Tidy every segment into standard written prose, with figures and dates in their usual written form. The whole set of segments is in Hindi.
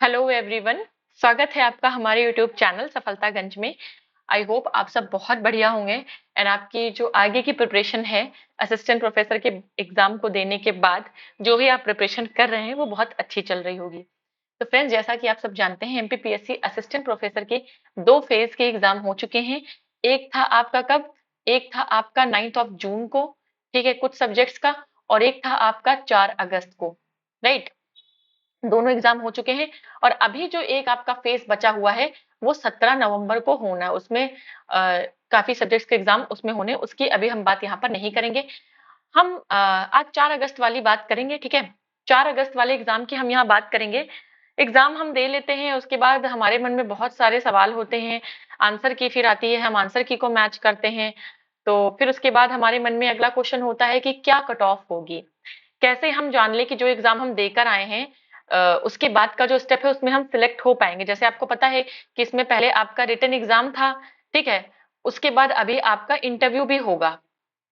Hello everyone. स्वागत है आपका हमारे यूट्यूब चैनल सफलतागंज में। आई होप आप सब बहुत बढ़िया होंगे एंड आपकी जो आगे की प्रिपरेशन है असिस्टेंट प्रोफेसर के एग्जाम को देने के बाद जो भी आप प्रिपरेशन कर रहे हैं वो बहुत अच्छी चल रही होगी। तो फ्रेंड्स, जैसा कि आप सब जानते हैं एमपीपीएससी असिस्टेंट प्रोफेसर के दो फेज के एग्जाम हो चुके हैं। एक था आपका कब? एक था आपका 9 जून को, ठीक है, कुछ सब्जेक्ट्स का, और एक था आपका 4 अगस्त को, राइट। दोनों एग्जाम हो चुके हैं और अभी जो एक आपका फेज बचा हुआ है वो 17 नवंबर को होना है। उसमें काफी सब्जेक्ट्स के एग्जाम उसमें होने, उसकी अभी हम बात यहाँ पर नहीं करेंगे। हम आज 4 अगस्त वाली बात करेंगे, ठीक है। 4 अगस्त वाले एग्जाम की हम यहाँ बात करेंगे। एग्जाम हम दे लेते हैं, उसके बाद हमारे मन में बहुत सारे सवाल होते हैं। आंसर की फिर आती है, हम आंसर की को मैच करते हैं। तो फिर उसके बाद हमारे मन में अगला क्वेश्चन होता है कि क्या कट ऑफ होगी, कैसे हम जान ले कि जो एग्जाम हम देकर आए हैं उसके बाद का जो स्टेप है उसमें हम सिलेक्ट हो पाएंगे। जैसे आपको पता है कि इसमें पहले आपका रिटन एग्जाम था, ठीक है। उसके बाद अभी आपका इंटरव्यू भी होगा,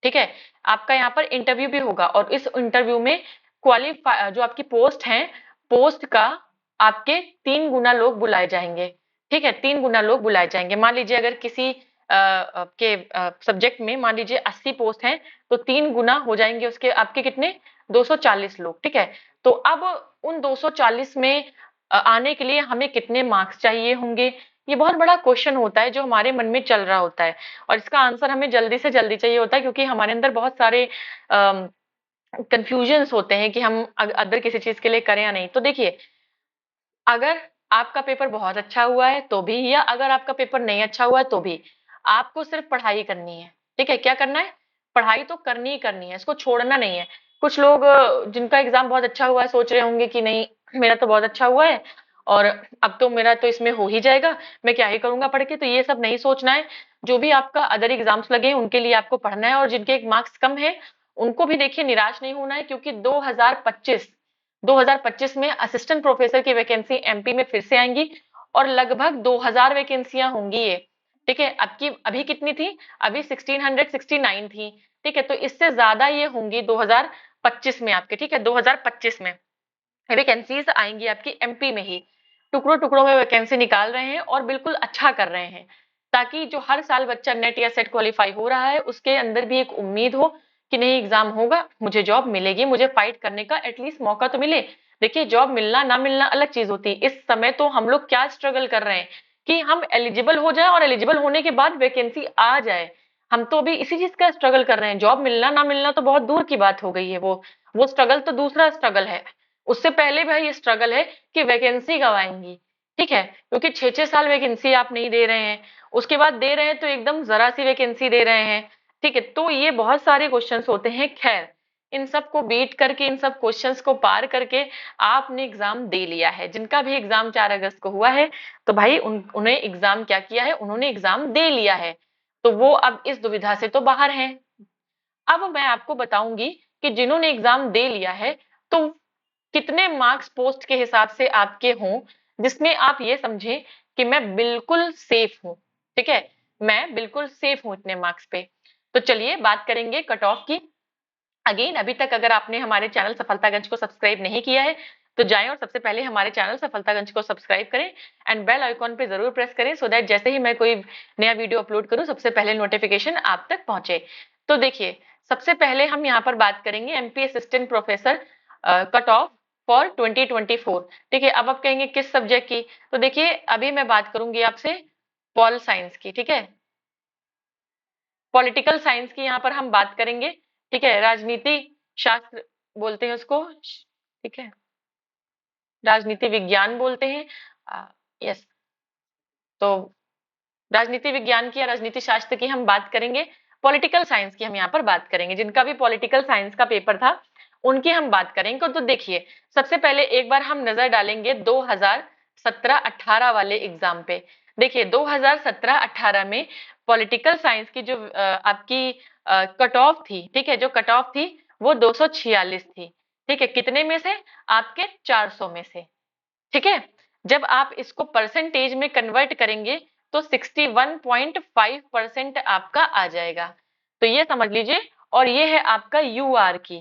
ठीक है। आपका यहाँ पर इंटरव्यू भी होगा और इस इंटरव्यू में क्वालिफाई जो आपकी पोस्ट है, पोस्ट का आपके 3 गुना लोग बुलाए जाएंगे, ठीक है। 3 गुना लोग बुलाए जाएंगे। मान लीजिए अगर किसी आपके सब्जेक्ट में मान लीजिए 80 पोस्ट हैं, तो 3 गुना हो जाएंगे उसके, आपके कितने, 240 लोग, ठीक है। तो अब उन 240 में आने के लिए हमें कितने मार्क्स चाहिए होंगे, ये बहुत बड़ा क्वेश्चन होता है जो हमारे मन में चल रहा होता है। और इसका आंसर हमें जल्दी से जल्दी चाहिए होता है क्योंकि हमारे अंदर बहुत सारे कंफ्यूजन्स होते हैं कि हम अदर किसी चीज के लिए करें या नहीं। तो देखिए, अगर आपका पेपर बहुत अच्छा हुआ है तो भी, या अगर आपका पेपर नहीं अच्छा हुआ है तो भी, आपको सिर्फ पढ़ाई करनी है, ठीक है। क्या करना है? पढ़ाई तो करनी ही करनी है, इसको छोड़ना नहीं है। कुछ लोग जिनका एग्जाम बहुत अच्छा हुआ है सोच रहे होंगे कि नहीं, मेरा तो बहुत अच्छा हुआ है और अब तो मेरा तो इसमें हो ही जाएगा, मैं क्या ही करूंगा पढ़ के। तो ये सब नहीं सोचना है। जो भी आपका अदर एग्जाम्स लगे हैं उनके लिए आपको पढ़ना है, और जिनके मार्क्स कम है उनको भी देखिए निराश नहीं होना है, क्योंकि 2025 में असिस्टेंट प्रोफेसर की वैकेंसी एमपी में फिर से आएंगी और लगभग 2000 वैकेंसियां होंगी ये, ठीक है। अब की अभी कितनी थी? अभी 1669 थी, ठीक है। तो इससे ज्यादा ये होंगी 2025 में आपके, ठीक है। 2025 में वैकेंसीज आएंगी आपकी एमपी में ही। टुकड़ों टुकड़ों में वैकेंसी निकाल रहे हैं और बिल्कुल अच्छा कर रहे हैं, ताकि जो हर साल बच्चा नेट या सेट क्वालिफाई हो रहा है उसके अंदर भी एक उम्मीद हो कि नहीं, एग्जाम होगा, मुझे जॉब मिलेगी, मुझे फाइट करने का एटलीस्ट मौका तो मिले। देखिए, जॉब मिलना ना मिलना अलग चीज होती है। इस समय तो हम लोग क्या स्ट्रगल कर रहे हैं कि हम एलिजिबल हो जाए और एलिजिबल होने के बाद वैकेंसी आ जाए। हम तो अभी इसी चीज का स्ट्रगल कर रहे हैं। जॉब मिलना ना मिलना तो बहुत दूर की बात हो गई है, वो स्ट्रगल तो दूसरा स्ट्रगल है। उससे पहले भाई ये स्ट्रगल है कि वैकेंसी कब आएंगी, ठीक है। क्योंकि 6-6 साल वैकेंसी आप नहीं दे रहे हैं, उसके बाद दे रहे हैं तो एकदम जरा सी वैकेंसी दे रहे हैं, ठीक है। तो ये बहुत सारे क्वेश्चंस होते हैं। खैर, इन सब को बीट करके, इन सब क्वेश्चंस को पार करके आपने एग्जाम दे लिया है। जिनका भी एग्जाम 4 अगस्त को हुआ है, तो भाई उन्हें एग्जाम क्या किया है, उन्होंने एग्जाम दे लिया है। तो वो अब इस दुविधा से तो बाहर हैं। अब मैं आपको बताऊंगी कि जिन्होंने एग्जाम दे लिया है, तो कितने मार्क्स पोस्ट के हिसाब से आपके हों, जिसमें आप ये समझें कि मैं बिल्कुल सेफ हूं, ठीक है। मैं बिल्कुल सेफ हूं इतने मार्क्स पे। तो चलिए बात करेंगे कट ऑफ की। अगेन, अभी तक अगर आपने हमारे चैनल सफलतागंज को सब्सक्राइब नहीं किया है तो जाएं और सबसे पहले हमारे चैनल सफलतागंज को सब्सक्राइब करें एंड बेल आइकॉन पे जरूर प्रेस करें, सो दैट जैसे ही मैं कोई नया वीडियो अपलोड करूं सबसे पहले नोटिफिकेशन आप तक पहुंचे। तो देखिए, सबसे पहले हम यहाँ पर बात करेंगे MP assistant professor cut off for 2024, ठीक है। अब आप कहेंगे किस सब्जेक्ट की? तो देखिए, अभी मैं बात करूंगी आपसे पॉल साइंस की, ठीक है। पॉलिटिकल साइंस की यहाँ पर हम बात करेंगे, ठीक है। राजनीति शास्त्र बोलते हैं उसको, ठीक है, राजनीति विज्ञान बोलते हैं। यस। तो राजनीति विज्ञान की या राजनीति शास्त्र की हम बात करेंगे। पॉलिटिकल साइंस की हम यहाँ पर बात करेंगे। जिनका भी पॉलिटिकल साइंस का पेपर था उनकी हम बात करेंगे। तो देखिए, सबसे पहले एक बार हम नजर डालेंगे 2017-18 वाले एग्जाम पे। देखिए, 2017-18 में पॉलिटिकल साइंस की जो आपकी कट ऑफ थी, ठीक है, जो कट ऑफ थी वो 246 थी, ठीक है। कितने में से? आपके 400 में से, ठीक है। जब आप इसको परसेंटेज में कन्वर्ट करेंगे तो 61.5% आपका आ जाएगा। तो ये समझ लीजिए, और ये है आपका यूआर की,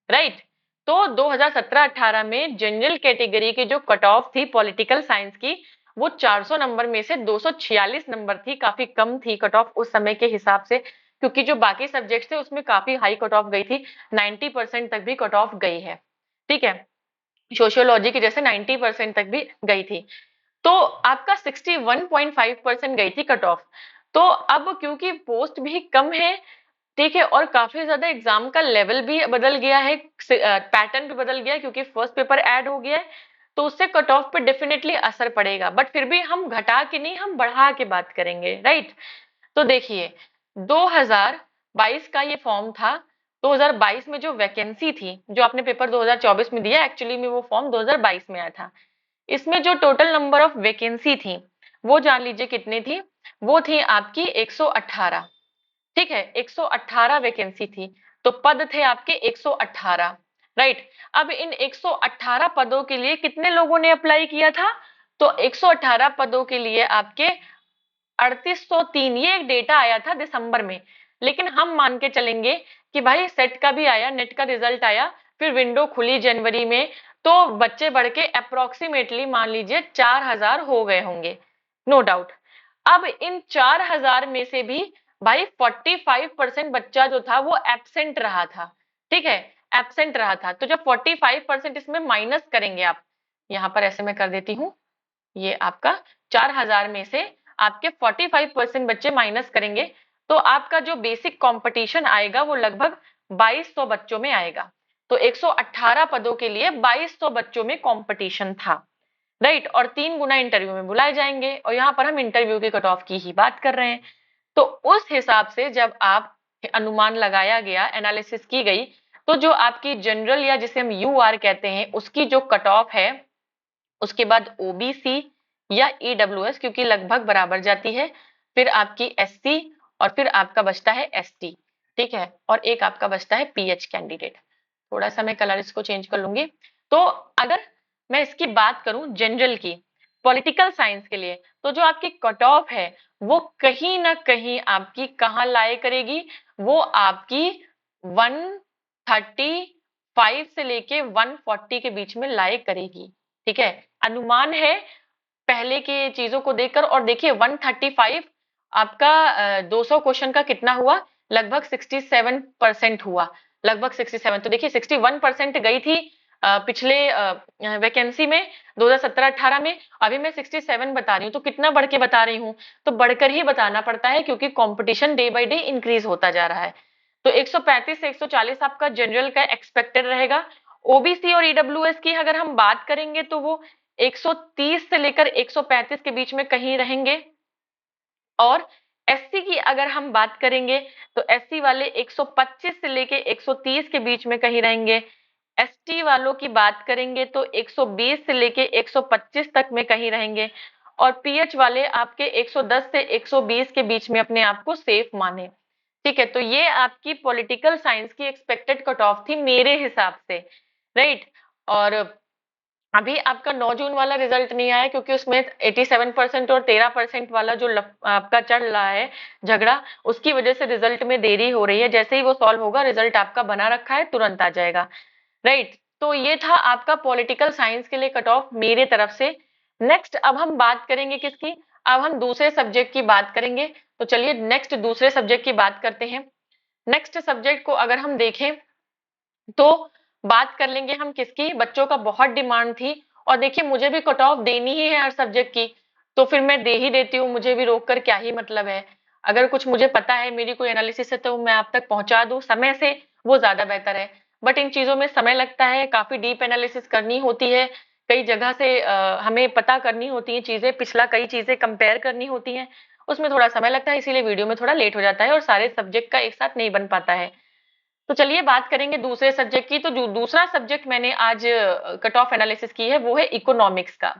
राइट। तो 2017-18 में जनरल कैटेगरी की जो कट ऑफ थी पॉलिटिकल साइंस की, वो 400 नंबर में से 246 नंबर थी। काफी कम थी कट ऑफ उस समय के हिसाब से, क्योंकि जो बाकी सब्जेक्ट थे उसमें काफी हाई कट ऑफ गई थी, 90% तक भी कट ऑफ गई है। ठीक है, सोशियोलॉजी की जैसे 90% तक भी गई थी। तो आपका 61.5% गई थी कट ऑफ। तो अब क्योंकि पोस्ट भी कम है, ठीक है, और काफी ज्यादा एग्जाम का लेवल भी बदल गया है, पैटर्न भी बदल गया है, क्योंकि फर्स्ट पेपर ऐड हो गया है, तो उससे कट ऑफ पे डेफिनेटली असर पड़ेगा। बट फिर भी हम घटा के नहीं, हम बढ़ा के बात करेंगे, राइट। तो देखिए, 2022 का ये फॉर्म था। 2022 में जो वैकेंसी थी, जो आपने पेपर 2024 में दिया, एक्चुअली में वो फॉर्म 2022 में आया था। इसमें जो टोटल नंबर ऑफ वैकेंसी थी, वो जान लीजिए कितनी थी। वो थी आपकी 118। ठीक है, 118 वैकेंसी थी। तो पद थे आपके 118, राइट। अब इन 118 पदों के लिए कितने लोगों ने अप्लाई किया था? तो 118 पदों के लिए आपके 3803, ये एक डेटा आया था दिसंबर में। लेकिन हम मान के चलेंगे कि भाई सेट का भी आया, नेट का रिजल्ट आया, फिर विंडो खुली जनवरी में, तो बच्चे बढ़ के अप्रोक्सीमेटली मान लीजिए 4000 हो गए होंगे, नो डाउट। अब इन 4000 में से भी भाई 45% बच्चा जो था वो एब्सेंट रहा था। ठीक है, एब्सेंट रहा था। तो जब 45% इसमें माइनस करेंगे आप, यहां पर ऐसे मैं कर देती हूँ, ये आपका 4000 में से आपके 45% बच्चे माइनस करेंगे, तो आपका जो बेसिक कंपटीशन आएगा वो लगभग 2200 बच्चों में आएगा। तो 118 पदों के लिए 2200 बच्चों में कंपटीशन था, राइट। और 3 गुना इंटरव्यू में बुलाए जाएंगे, और यहाँ पर हम इंटरव्यू के कट ऑफ की ही बात कर रहे हैं। तो उस हिसाब से जब आप अनुमान लगाया गया, एनालिसिस की गई, तो जो आपकी जनरल या जिसे हम यूआर कहते हैं उसकी जो कट ऑफ है, उसके बाद ओबीसी या ईडब्ल्यूएस, क्योंकि लगभग बराबर जाती है, फिर आपकी एससी, और फिर आपका बचता है एसटी। ठीक है, और एक आपका बचता है पीएच कैंडिडेट। थोड़ा सा मैं कलर इसको चेंज कर लूंगी। तो अगर मैं इसकी बात करूं जनरल की, पॉलिटिकल साइंस के लिए, तो जो आपकी कट ऑफ है वो कहीं ना कहीं आपकी कहाँ लाए करेगी, वो आपकी 135 से लेके 140 के बीच में लाए करेगी। ठीक है, अनुमान है पहले की चीजों को देखकर। और देखिए 135 आपका 200 क्वेश्चन का कितना हुआ, लगभग 67% हुआ, लगभग 67। तो देखिए 61% गई थी पिछले वैकेंसी में 2017-18 में, अभी मैं 67 बता रही हूँ। तो कितना बढ़ के बता रही हूँ, तो बढ़कर ही बताना पड़ता है, क्योंकि competition day by day increase होता जा रहा है। तो 135 से 140 आपका जनरल का एक्सपेक्टेड रहेगा। ओबीसी और ईडब्ल्यूएस की अगर हम बात करेंगे तो वो 130 से लेकर 135 के बीच में कहीं रहेंगे। और एससी की अगर हम बात करेंगे तो एससी वाले 125 से लेके 130 के बीच में कहीं रहेंगे। एसटी वालों की बात करेंगे तो 120 से लेके 125 तक में कहीं रहेंगे। और पीएच वाले आपके 110 से 120 के बीच में अपने आप को सेफ माने। ठीक है, तो ये आपकी पॉलिटिकल साइंस की एक्सपेक्टेड कट ऑफ थी मेरे हिसाब से, राइट। और अभी आपका 9 जून वाला रिजल्ट नहीं आया, क्योंकि उसमें 87% और 13% वाला जो आपका चल रहा है झगड़ा, उसकी वजह से रिजल्ट में देरी हो रही है। जैसे ही वो सॉल्व होगा, रिजल्ट आपका बना रखा है, तुरंत आ जाएगा, राइट। तो ये था आपका पॉलिटिकल साइंस के लिए कट ऑफ मेरे तरफ से। नेक्स्ट अब हम बात करेंगे किसकी, अब हम दूसरे सब्जेक्ट की बात करेंगे। तो चलिए नेक्स्ट दूसरे सब्जेक्ट की बात करते हैं। नेक्स्ट सब्जेक्ट को अगर हम देखें तो बात कर लेंगे हम किसकी, बच्चों का बहुत डिमांड थी। और देखिए मुझे भी कट ऑफ देनी ही है हर सब्जेक्ट की, तो फिर मैं दे ही देती हूँ, मुझे भी रोक कर क्या ही मतलब है। अगर कुछ मुझे पता है, मेरी कोई एनालिसिस है, तो मैं आप तक पहुंचा दूं समय से, वो ज्यादा बेहतर है। बट इन चीजों में समय लगता है, काफी डीप एनालिसिस करनी होती है, कई जगह से हमें पता करनी होती है चीजें, पिछला कई चीजें कंपेयर करनी होती हैं, उसमें थोड़ा समय लगता है, इसीलिए वीडियो में थोड़ा लेट हो जाता है और सारे सब्जेक्ट का एक साथ नहीं बन पाता है। तो चलिए बात करेंगे दूसरे सब्जेक्ट की। तो जो दूसरा सब्जेक्ट मैंने आज कट ऑफ एनालिसिस की है वो है इकोनॉमिक्स का।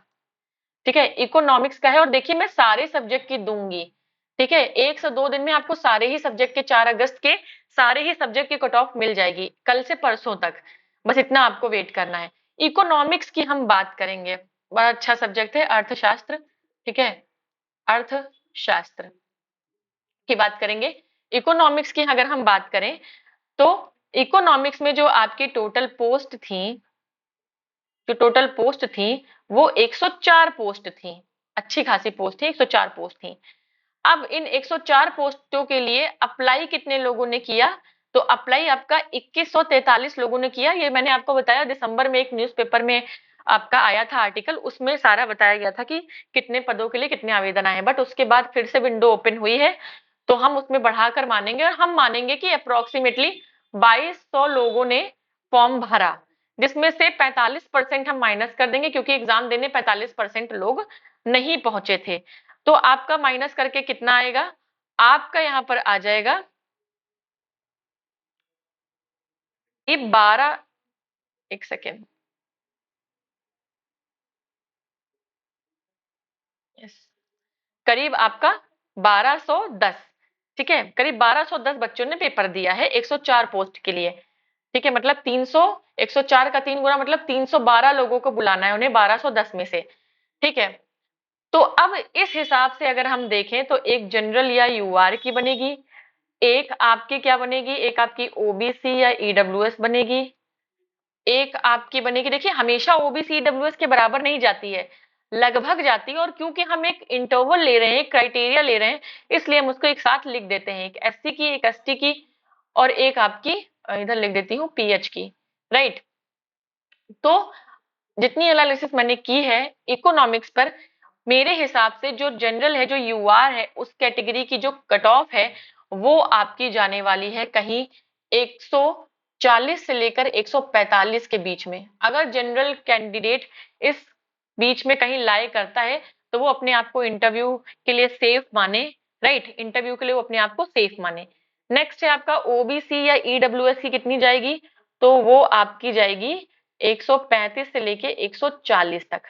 ठीक है, इकोनॉमिक्स का है, और देखिए मैं सारे सब्जेक्ट की दूंगी। ठीक है, 1 से 2 दिन में आपको सारे ही सब्जेक्ट के, 4 अगस्त के सारे ही सब्जेक्ट की कट ऑफ मिल जाएगी, कल से परसों तक, बस इतना आपको वेट करना है। इकोनॉमिक्स की हम बात करेंगे, बड़ा अच्छा सब्जेक्ट है, अर्थशास्त्र। ठीक है, अर्थशास्त्र की बात करेंगे। इकोनॉमिक्स की अगर हम बात करें तो इकोनॉमिक्स में जो आपकी टोटल पोस्ट थी वो 104 पोस्ट थी, अच्छी खासी पोस्ट थी, 104 पोस्ट थी। अब इन 104 पोस्टों के लिए अप्लाई कितने लोगों ने किया? तो अप्लाई आपका 2143 लोगों ने किया। ये मैंने आपको बताया दिसंबर में एक न्यूज़पेपर में आपका आया था आर्टिकल, उसमें सारा बताया गया था कि कितने पदों के लिए कितने आवेदन आए हैं। बट उसके बाद फिर से विंडो ओपन हुई है, तो हम उसमें बढ़ाकर मानेंगे, और हम मानेंगे कि अप्रोक्सीमेटली 2200 लोगों ने फॉर्म भरा, जिसमें से 45% हम माइनस कर देंगे क्योंकि एग्जाम देने 45% लोग नहीं पहुंचे थे। तो आपका माइनस करके कितना आएगा? आपका यहाँ पर आ जाएगा ये 12, एक सेकेंड, यस, करीब आपका 1210, ठीक है, करीब 1210 बच्चों ने पेपर दिया है 104 पोस्ट के लिए। ठीक है, मतलब 300, 104 का 3 गुना मतलब 312 लोगों को बुलाना है उन्हें 1210 में से। ठीक है, तो अब इस हिसाब से अगर हम देखें तो एक जनरल या यूआर की बनेगी, एक आपकी क्या बनेगी, एक आपकी ओबीसी या ईडब्ल्यूएस बनेगी, एक आपकी बनेगी, देखिए हमेशा ओबीसी ईडब्ल्यूएस के बराबर नहीं जाती है, लगभग जाती है, और क्योंकि हम एक इंटरवल ले रहे हैं, क्राइटेरिया ले रहे हैं, इसलिए हम उसको एक साथ लिख देते हैं, एक एससी की, एक एसटी की, और एक आपकी इधर लिख देती हूँ पीएच की, राइट। तो जितनी एनालिसिस मैंने की है इकोनॉमिक्स पर, मेरे हिसाब से जो जनरल है, जो यूआर है, उस कैटेगरी की जो कट ऑफ है वो आपकी जाने वाली है कहीं 140 से लेकर 145 के बीच में। अगर जनरल कैंडिडेट इस बीच में कहीं लाई करता है तो वो अपने आप को इंटरव्यू के लिए सेफ माने, राइट, इंटरव्यू के लिए वो अपने आप को सेफ माने। नेक्स्ट है आपका ओबीसी या ईडब्ल्यूएस की कितनी जाएगी, तो वो आपकी जाएगी 135 से लेके 140 तक,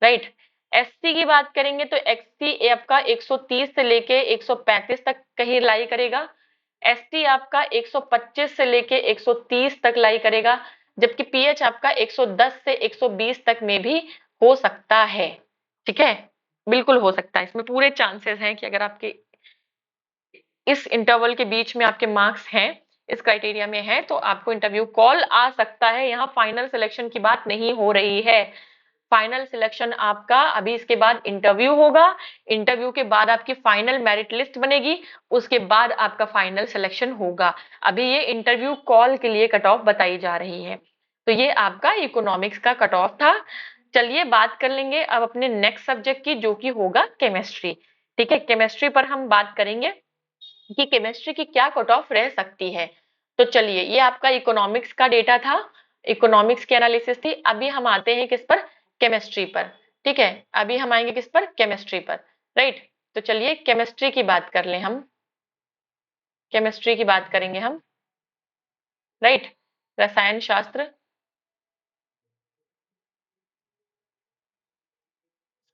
राइट। एससी की बात करेंगे तो एससी आपका 130 से लेके 135 तक कहीं लाई करेगा, एसटी आपका 125 से लेके 130 तक लाई करेगा, जबकि पीएच आपका 110 से 120 तक में भी हो सकता है। ठीक है, बिल्कुल हो सकता है, इसमें पूरे चांसेस हैं कि अगर आपके इस इंटरवल के बीच में आपके मार्क्स हैं, इस क्राइटेरिया में है, तो आपको इंटरव्यू कॉल आ सकता है। यहाँ फाइनल सिलेक्शन की बात नहीं हो रही है, फाइनल सिलेक्शन आपका अभी इसके बाद इंटरव्यू होगा, इंटरव्यू के बाद आपकी फाइनल मेरिट लिस्ट बनेगी, उसके बाद आपका फाइनल सिलेक्शन होगा। अभी ये इंटरव्यू कॉल के लिए कट ऑफ बताई जा रही है। तो ये आपका इकोनॉमिक्स का कट ऑफ था। चलिए बात कर लेंगे अब अपने नेक्स्ट सब्जेक्ट की, जो कि होगा केमिस्ट्री। ठीक है, केमिस्ट्री पर हम बात करेंगे कि केमिस्ट्री की क्या कट ऑफ रह सकती है। तो चलिए, ये आपका इकोनॉमिक्स का डेटा था, इकोनॉमिक्स की एनालिसिस थी। अभी हम आते हैं किस पर, केमिस्ट्री पर। ठीक है, अभी हम आएंगे किस पर, केमिस्ट्री पर, राइट। तो चलिए केमिस्ट्री की बात कर लें हम, केमिस्ट्री की बात करेंगे हम, राइट, रसायन शास्त्र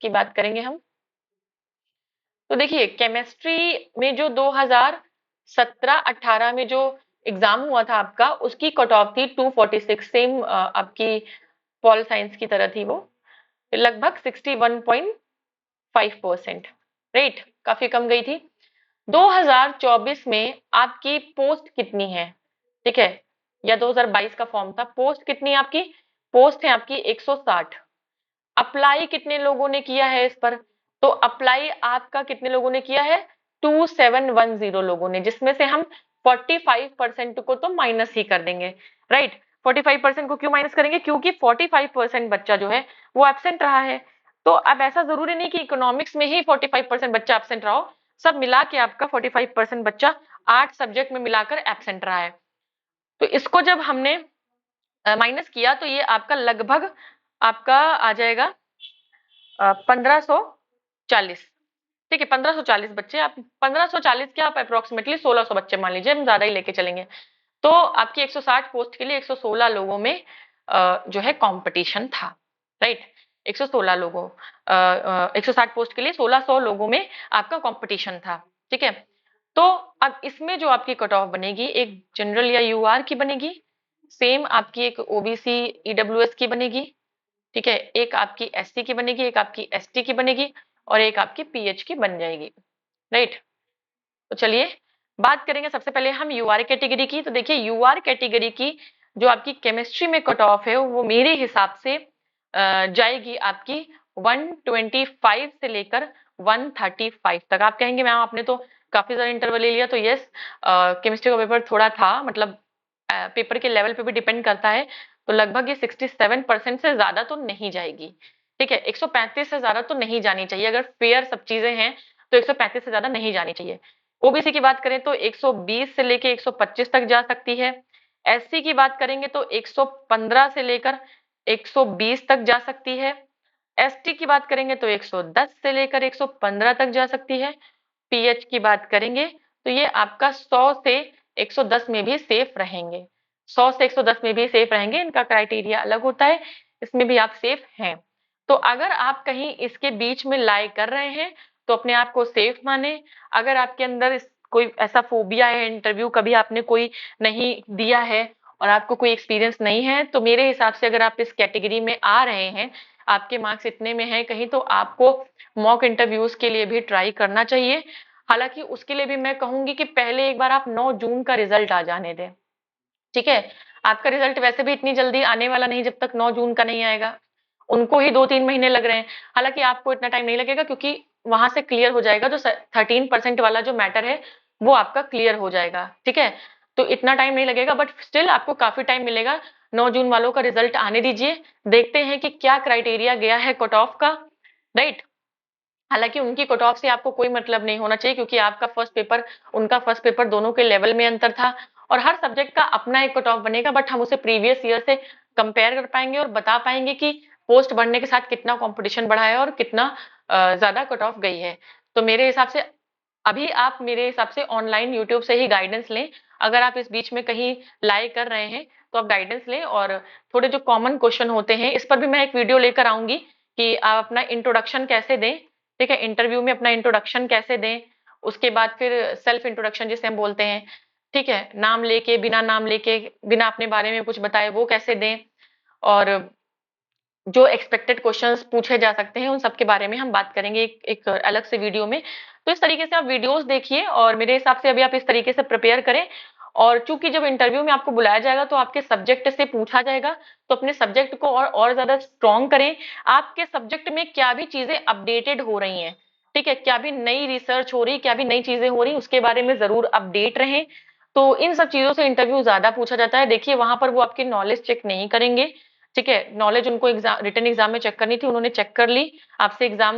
की बात करेंगे हम। तो देखिए केमिस्ट्री में जो 2017-18 में जो एग्जाम हुआ था आपका, उसकी कट ऑफ थी 246, सेम आपकी पॉल साइंस की तरह थी वो, लगभग 61.5%, राइट, काफी कम गई थी। 2024 में आपकी पोस्ट कितनी है, ठीक है, या 2022 का फॉर्म था, पोस्ट कितनी है आपकी, पोस्ट है आपकी 160। अप्लाई कितने लोगों ने किया है इस पर, तो अप्लाई आपका कितने लोगों ने किया है, 2710 लोगों ने, जिसमें से हम 45% को तो माइनस ही कर देंगे, राइट। 45% को क्यों माइनस करेंगे, क्योंकि 45% बच्चा जो है वो एब्सेंट रहा है। तो अब ऐसा जरूरी नहीं कि इकोनॉमिक्स में ही 45% बच्चा एब्सेंट रहा हो, सब मिला के आपका 45% बच्चा 8 सब्जेक्ट में मिलाकर एब्सेंट रहा है। तो इसको जब हमने माइनस किया तो ये आपका लगभग आपका आ जाएगा 1540, ठीक है, 1540 बच्चे, आप 1540 क्या, आप अप्रोक्सीमेटली 1600 बच्चे मान लीजिए, हम ज्यादा ही लेके चलेंगे। तो आपकी 160 पोस्ट के लिए 116 लोगों में जो है कंपटीशन था, राइट, 116 लोगों 160 पोस्ट के लिए 1600 लोगों में आपका कंपटीशन था। ठीक है, तो अब इसमें जो आपकी कट ऑफ बनेगी, एक जनरल या यूआर की बनेगी, सेम आपकी एक ओबीसी ईडब्ल्यूएस की बनेगी, ठीक है, एक आपकी एससी की बनेगी, एक आपकी एसटी की बनेगी, और एक आपकी पीएच की बन जाएगी, राइट। तो चलिए बात करेंगे सबसे पहले हम यूआर कैटेगरी की। तो देखिए यूआर कैटेगरी की जो आपकी केमिस्ट्री में कट ऑफ है वो मेरे हिसाब से जाएगी आपकी 125 से लेकर 135 तक। आप कहेंगे मैम आपने तो काफी ज्यादा इंटरवल ले लिया। तो यस, केमिस्ट्री का पेपर थोड़ा था, मतलब पेपर के लेवल पे भी डिपेंड करता है। तो लगभग ये 67% से ज्यादा तो नहीं जाएगी। ठीक है, 135 से ज्यादा तो नहीं जानी चाहिए। अगर फेयर सब चीजें हैं तो 135 से ज्यादा नहीं जानी चाहिए। ओबीसी की बात करें तो 120 से लेके 125 तक जा सकती है। एससी की बात करेंगे तो 115 से लेकर 120 तक जा सकती है। एसटी की बात करेंगे तो 110 से लेकर 115 तक जा सकती है। पीएच की बात करेंगे तो ये आपका 100 से 110 में भी सेफ रहेंगे। 100 से 110 में भी सेफ रहेंगे, इनका क्राइटेरिया अलग होता है, इसमें भी आप सेफ हैं। तो अगर आप कहीं इसके बीच में लाई कर रहे हैं तो अपने आप को सेफ माने। अगर आपके अंदर कोई ऐसा फोबिया है, इंटरव्यू कभी आपने कोई नहीं दिया है और आपको कोई एक्सपीरियंस नहीं है, तो मेरे हिसाब से अगर आप इस कैटेगरी में आ रहे हैं, आपके मार्क्स इतने में हैं कहीं, तो आपको मॉक इंटरव्यूज के लिए भी ट्राई करना चाहिए। हालांकि उसके लिए भी मैं कहूंगी कि पहले एक बार आप 9 जून का रिजल्ट आ जाने दें। ठीक है, आपका रिजल्ट वैसे भी इतनी जल्दी आने वाला नहीं जब तक 9 जून का नहीं आएगा। उनको ही 2-3 महीने लग रहे हैं। हालांकि आपको इतना टाइम नहीं लगेगा क्योंकि वहां से क्लियर हो जाएगा, जो 13% वाला जो मैटर है वो आपका क्लियर हो जाएगा। ठीक है, तो इतना टाइम नहीं लगेगा, बट स्टिल आपको काफी टाइम मिलेगा। 9 जून वालों का रिजल्ट आने दीजिए, देखते हैं कि क्या क्राइटेरिया गया है कट ऑफ का। राइट, हालांकि उनकी कट ऑफ से आपको कोई मतलब नहीं होना चाहिए क्योंकि आपका फर्स्ट पेपर, उनका फर्स्ट पेपर, दोनों के लेवल में अंतर था। और हर सब्जेक्ट का अपना एक कट ऑफ बनेगा, बट हम उसे प्रीवियस ईयर से कंपेयर कर पाएंगे और बता पाएंगे कि पोस्ट बढ़ने के साथ कितना कंपटीशन बढ़ा है और कितना ज्यादा कट ऑफ गई है। तो मेरे हिसाब से अभी आप मेरे हिसाब से ऑनलाइन यूट्यूब से ही गाइडेंस लें। अगर आप इस बीच में कहीं लाई कर रहे हैं तो आप गाइडेंस लें, और थोड़े जो कॉमन क्वेश्चन होते हैं इस पर भी मैं एक वीडियो लेकर आऊंगी कि आप अपना इंट्रोडक्शन कैसे दें। ठीक है, इंटरव्यू में अपना इंट्रोडक्शन कैसे दें, उसके बाद फिर सेल्फ इंट्रोडक्शन जिसे हम बोलते हैं। ठीक है, नाम लेके, बिना नाम लेके, बिना अपने बारे में कुछ बताए वो कैसे दें, और जो एक्सपेक्टेड क्वेश्चंस पूछे जा सकते हैं उन सब के बारे में हम बात करेंगे एक अलग से वीडियो में। तो इस तरीके से आप वीडियोस देखिए और मेरे हिसाब से अभी आप इस तरीके से प्रिपेयर करें। और चूंकि जब इंटरव्यू में आपको बुलाया जाएगा तो आपके सब्जेक्ट से पूछा जाएगा, तो अपने सब्जेक्ट को और ज्यादा स्ट्रॉन्ग करें। आपके सब्जेक्ट में क्या भी चीजें अपडेटेड हो रही हैं, ठीक है, क्या भी नई रिसर्च हो रही, क्या भी नई चीजें हो रही, उसके बारे में जरूर अपडेट रहें। तो इन सब चीजों से इंटरव्यू ज्यादा पूछा जाता है। देखिए वहां पर वो आपकी नॉलेज चेक नहीं करेंगे। ठीक है, नॉलेज उनको एग्जाम, रिटन एग्जाम में चेक करनी थी, उन्होंने चेक कर ली आपसे एग्जाम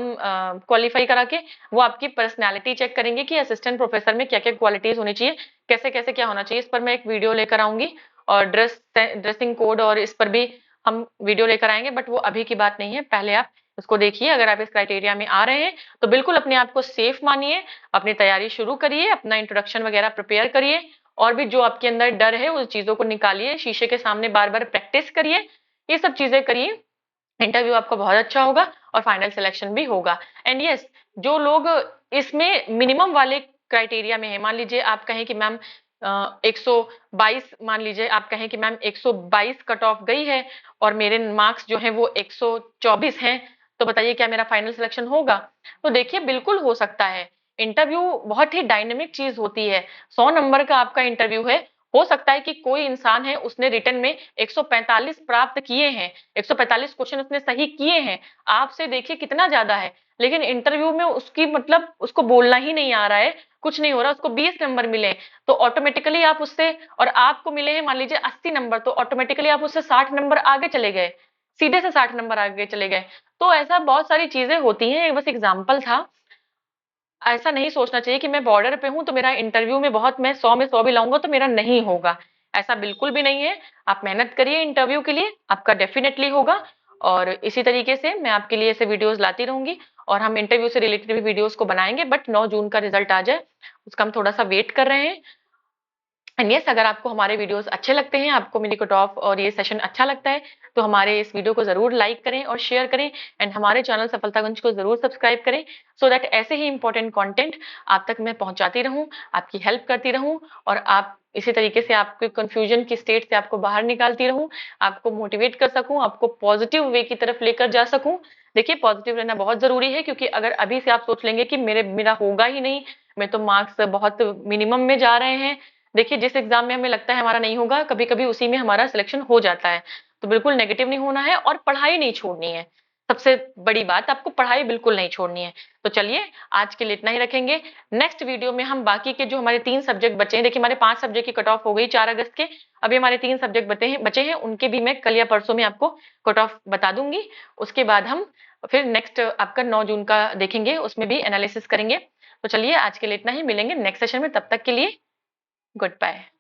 क्वालिफाई करा के। वो आपकी पर्सनालिटी चेक करेंगे कि असिस्टेंट प्रोफेसर में क्या क्या क्वालिटीज होनी चाहिए, कैसे कैसे क्या होना चाहिए। इस पर मैं एक वीडियो लेकर आऊंगी, और ड्रेसिंग कोड और इस पर भी हम वीडियो लेकर आएंगे, बट वो अभी की बात नहीं है। पहले आप उसको देखिए। अगर आप इस क्राइटेरिया में आ रहे हैं तो बिल्कुल अपने आप को सेफ मानिए, अपनी तैयारी शुरू करिए, अपना इंट्रोडक्शन वगैरह प्रिपेयर करिए, और भी जो आपके अंदर डर है उस चीजों को निकालिए, शीशे के सामने बार बार प्रैक्टिस करिए, ये सब चीजें करिए। इंटरव्यू आपका बहुत अच्छा होगा और फाइनल सिलेक्शन भी होगा। एंड यस, जो लोग इसमें मिनिमम वाले क्राइटेरिया में है, मान लीजिए आप कहें कि मैम 122, मान लीजिए आप कहें कि मैम 122 कट ऑफ गई है और मेरे मार्क्स जो हैं वो 124 हैं, तो बताइए क्या मेरा फाइनल सिलेक्शन होगा? तो देखिए बिल्कुल हो सकता है। इंटरव्यू बहुत ही डायनेमिक चीज होती है। 100 नंबर का आपका इंटरव्यू है, हो सकता है कि कोई इंसान है उसने रिटन में 145 प्राप्त किए हैं, 145 क्वेश्चन उसने सही किए हैं, आपसे देखिए कितना ज्यादा है, लेकिन इंटरव्यू में उसकी मतलब उसको बोलना ही नहीं आ रहा है, कुछ नहीं हो रहा, उसको 20 नंबर मिले, तो ऑटोमेटिकली आप उससे, और आपको मिले हैं मान लीजिए 80 नंबर, तो ऑटोमेटिकली आप उससे 60 नंबर आगे चले गए, सीधे से 60 नंबर आगे चले गए। तो ऐसा बहुत सारी चीजें होती हैं, ये बस एग्जाम्पल था। ऐसा नहीं सोचना चाहिए कि मैं बॉर्डर पे हूं तो मेरा इंटरव्यू में बहुत, मैं 100 में 100 भी लाऊंगा तो मेरा नहीं होगा। ऐसा बिल्कुल भी नहीं है। आप मेहनत करिए इंटरव्यू के लिए, आपका डेफिनेटली होगा। और इसी तरीके से मैं आपके लिए ऐसे वीडियोस लाती रहूंगी, और हम इंटरव्यू से रिलेटेड भी वीडियोस को बनाएंगे, बट 9 जून का रिजल्ट आ जाए उसका हम थोड़ा सा वेट कर रहे हैं। एंड यस, अगर आपको हमारे वीडियोस अच्छे लगते हैं, आपको मेरी कट ऑफ और ये सेशन अच्छा लगता है, तो हमारे इस वीडियो को जरूर लाइक करें और शेयर करें। एंड हमारे चैनल सफलतागंज को जरूर सब्सक्राइब करें, सो दैट ऐसे ही इंपॉर्टेंट कंटेंट आप तक मैं पहुंचाती रहूं, आपकी हेल्प करती रहूं, और आप इसी तरीके से आपके कंफ्यूजन की स्टेट से आपको बाहर निकालती रहूं, आपको मोटिवेट कर सकूं, आपको पॉजिटिव वे की तरफ लेकर जा सकूं। देखिए, पॉजिटिव रहना बहुत जरूरी है, क्योंकि अगर अभी से आप सोच लेंगे कि मेरा होगा ही नहीं, मैं तो मार्क्स बहुत मिनिमम में जा रहे हैं। देखिए, जिस एग्जाम में हमें लगता है हमारा नहीं होगा, कभी कभी उसी में हमारा सिलेक्शन हो जाता है। तो बिल्कुल नेगेटिव नहीं होना है, और पढ़ाई नहीं छोड़नी है। सबसे बड़ी बात, आपको पढ़ाई बिल्कुल नहीं छोड़नी है। तो चलिए, आज के लिए इतना ही रखेंगे। नेक्स्ट वीडियो में हम बाकी के जो हमारे 3 सब्जेक्ट बचे हैं, देखिए हमारे 5 सब्जेक्ट की कट ऑफ हो गई 4 अगस्त के, अभी हमारे 3 सब्जेक्ट बचे हैं, उनके भी मैं कल या परसों में आपको कट ऑफ बता दूंगी। उसके बाद हम फिर नेक्स्ट आपका 9 जून का देखेंगे, उसमें भी एनालिसिस करेंगे। तो चलिए, आज के लिए इतना ही, मिलेंगे नेक्स्ट सेशन में, तब तक के लिए गुड बाय।